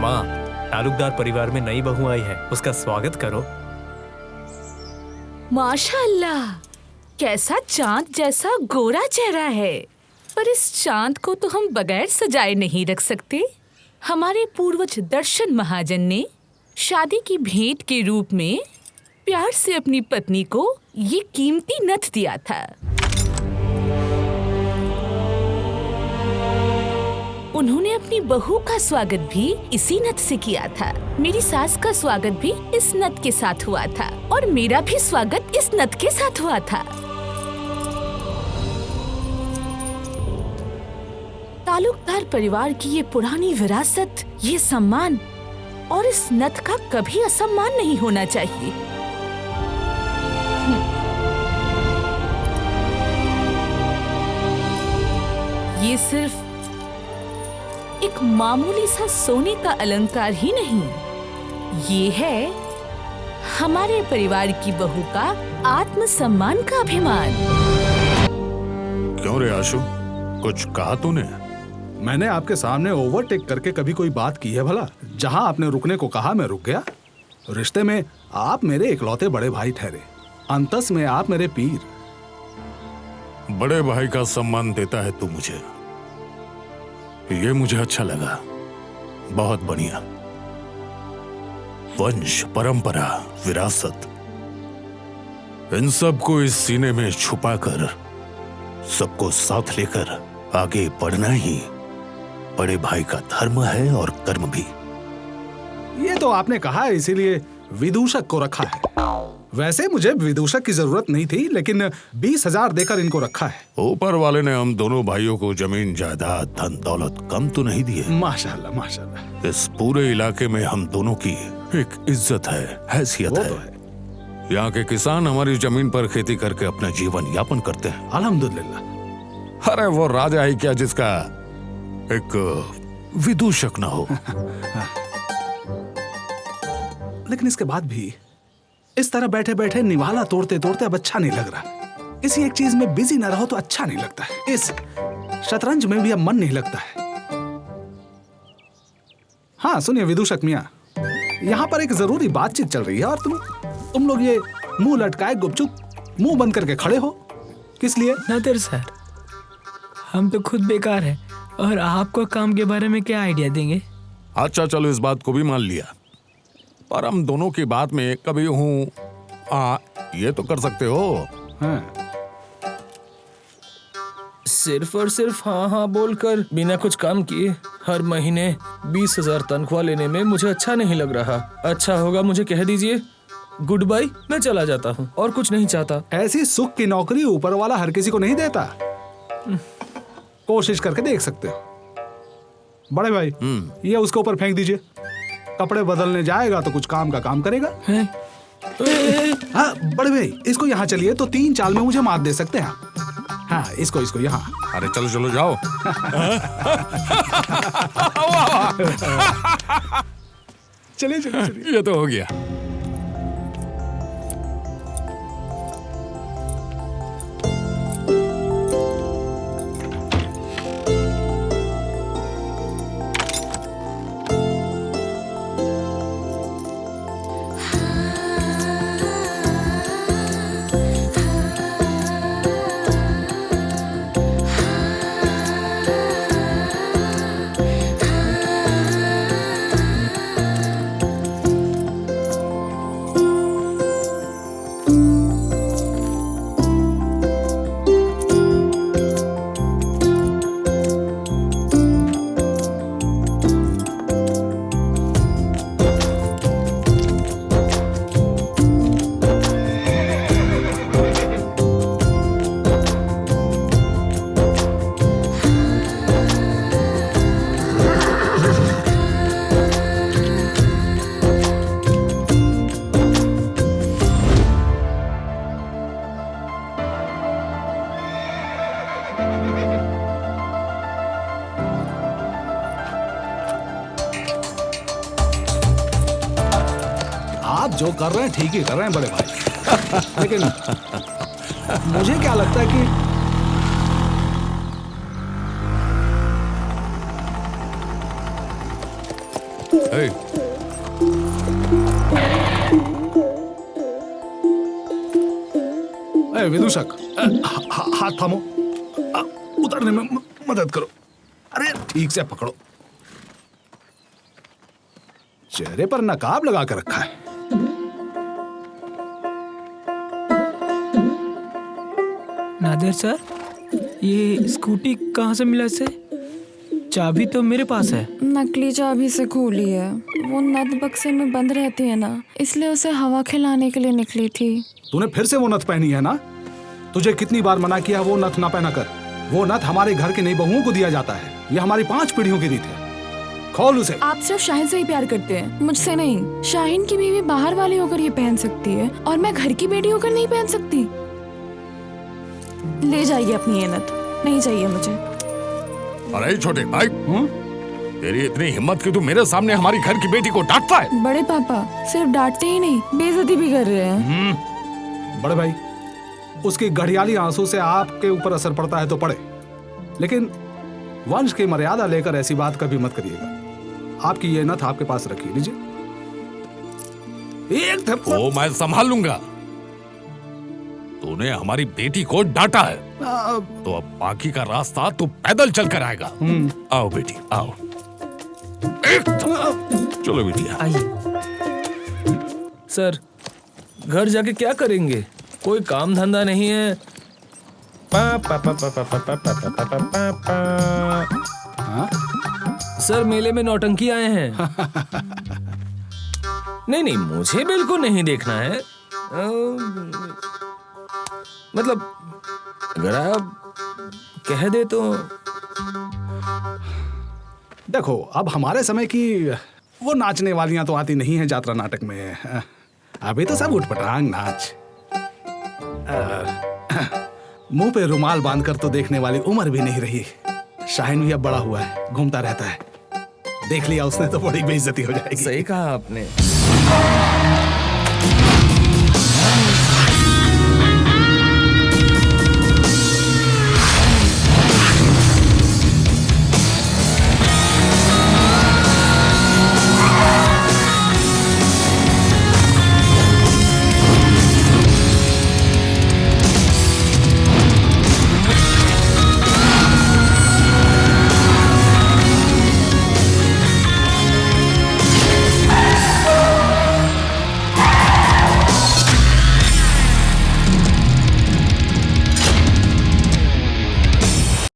माँ, तालुकदार परिवार में नई बहू आई है, उसका स्वागत करो। माशाअल्लाह, कैसा चांद जैसा गोरा चेहरा है। पर इस चांद को तो हम बगैर सजाए नहीं रख सकते। हमारे पूर्वज दर्शन महाजन ने शादी की भेंट के रूप में प्यार से अपनी पत्नी को ये कीमती नथ दिया था। उन्होंने अपनी बहू का स्वागत भी इसी नथ से किया था। मेरी सास का स्वागत भी इस नथ के साथ हुआ था और मेरा भी स्वागत इस नथ के साथ हुआ था। तालुकदार परिवार की ये पुरानी विरासत, ये सम्मान और इस नथ का कभी असम्मान नहीं होना चाहिए। ये सिर्फ एक मामूली सा सोने का अलंकार ही नहीं, ये है हमारे परिवार की बहू का आत्मसम्मान का अभिमान। क्यों रे आशु, कुछ कहा तूने? मैंने आपके सामने ओवरटेक करके कभी कोई बात की है भला? जहां आपने रुकने को कहा मैं रुक गया। रिश्ते में आप मेरे इकलौते बड़े भाई ठहरे, अंतस में आप मेरे पीर। बड़े भाई का सम्मान देता है तू मुझे, ये मुझे अच्छा लगा। बहुत बढ़िया। वंश, परंपरा, विरासत, इन सब को इस सीने में छुपाकर सबको साथ लेकर आगे बढ़ना ही बड़े भाई का धर्म है और कर्म भी। ये तो आपने कहा है, इसीलिए विदूषक को रखा है। वैसे मुझे विदूषक की जरूरत नहीं थी, लेकिन 20,000 देकर इनको रखा है। ऊपर वाले ने हम दोनों भाइयों को जमीन जायदाद धन दौलत कम तो नहीं दिए। माशाल्लाह माशाल्लाह। इस पूरे इलाके में हम दोनों की एक इज्जत है, हैसियत है। यहाँ के किसान हमारी जमीन पर खेती करके अपना जीवन यापन करते हैं। अल्हम्दुलिल्लाह। अरे वो राजा ही क्या जिसका एक विदूषक न हो। लेकिन इसके बाद भी इस तरह बैठे बैठे निवाला तोड़ते तोड़ते अब अच्छा नहीं लग रहा। किसी एक चीज में बिजी न रहो तो अच्छा नहीं लगता है। इस शतरंज में भी अब मन नहीं लगता है। हाँ सुनिए विदूषक मियाँ, यहाँ पर एक जरूरी बातचीत चल रही है और तुम लोग ये मुंह लटकाए गुपचुप मुंह बंद करके खड़े हो, किस लिए? नादिर सर, हम तो खुद बेकार हैं और आपको काम के बारे में क्या आइडिया देंगे? अच्छा चलो, इस बात को भी मान लिया, पर हम दोनों की बात में कभी ये तो कर सकते हो। हाँ। सिर्फ और सिर्फ हाँ हाँ बोलकर बिना कुछ काम किए हर महीने 20,000 तनख्वाह लेने में मुझे अच्छा नहीं लग रहा। अच्छा होगा मुझे कह दीजिए गुड बाय, मैं चला जाता हूँ और कुछ नहीं चाहता। ऐसी सुख की नौकरी ऊपर वाला हर किसी को नहीं देता। कोशिश करके देख सकते हो। बड़े भाई ये उसके ऊपर फेंक दीजिए, कपड़े बदलने जाएगा तो कुछ काम का काम करेगा। हाँ बड़े भाई, इसको यहाँ चलिए तो 3 चाल में मुझे मात दे सकते हैं। हाँ इसको यहाँ। अरे चलो चलो जाओ। चलिए चलिए चलिए। ये तो हो गया। जो कर रहे हैं ठीक ही कर रहे हैं बड़े भाई। लेकिन मुझे क्या लगता है कि ए, विदूषक, हाथ थामो, उतरने में मदद करो। अरे ठीक से पकड़ो। चेहरे पर नकाब लगा कर रखा है। नादिर सर, ये स्कूटी कहाँ से मिला इसे? चाबी तो मेरे पास है। नकली चाबी से खोली है। वो नथ बक्से में बंद रहती है ना, इसलिए उसे हवा खिलाने के लिए निकली थी। तूने फिर से वो नथ पहनी है ना? तुझे कितनी बार मना किया वो नथ ना पहना कर। वो नथ हमारे घर के नई बहुओं को दिया जाता है। ये हमारी 5 पीढ़ियों की रीत है। खोल उसे। आप सिर्फ शाहिन से ही प्यार करते हैं, मुझसे नहीं। शाहिन की बीवी बाहर वाली होकर ये पहन सकती है और मैं घर की बेटी होकर नहीं पहन सकती। ले जाइए अपनी ये नथ, नहीं चाहिए मुझे। अरे छोटे भाई, तेरी इतनी हिम्मत कि तू मेरे सामने हमारी घर की बेटी को डांटता है? बड़े पापा सिर्फ डांटते ही नहीं, बेइज्जती भी कर रहे हैं। बड़े भाई, उसकी घड़ियाली आंसू से आपके ऊपर असर पड़ता है तो पड़े, लेकिन वंश की मर्यादा लेकर ऐसी बात कभी मत करिएगा। आपकी ये नथ आपके पास रखिए, लीजिए। एक थप्पड़। वो मैं संभाल लूंगा। तूने हमारी बेटी को डांटा है तो अब बाकी का रास्ता तू पैदल चल कर आएगा। आओ बेटी आओ। चलो बेटी। आइए। सर, घर जाके क्या करेंगे? कोई काम धंधा नहीं है। सर, मेले में नौटंकी आए हैं। नहीं नहीं, मुझे बिल्कुल नहीं देखना है। मतलब अगर आप कह दे तो। देखो, अब हमारे समय की वो नाचने वालियां तो आती नहीं हैं यात्रा नाटक में। अभी तो सब उठपटांग नाच। मुंह पे रुमाल बांधकर तो देखने वाली उम्र भी नहीं रही। शाहिन भी अब बड़ा हुआ है, घूमता रहता है। देख लिया उसने तो बड़ी बेइज्जती हो जाएगी। सही कहा आपने।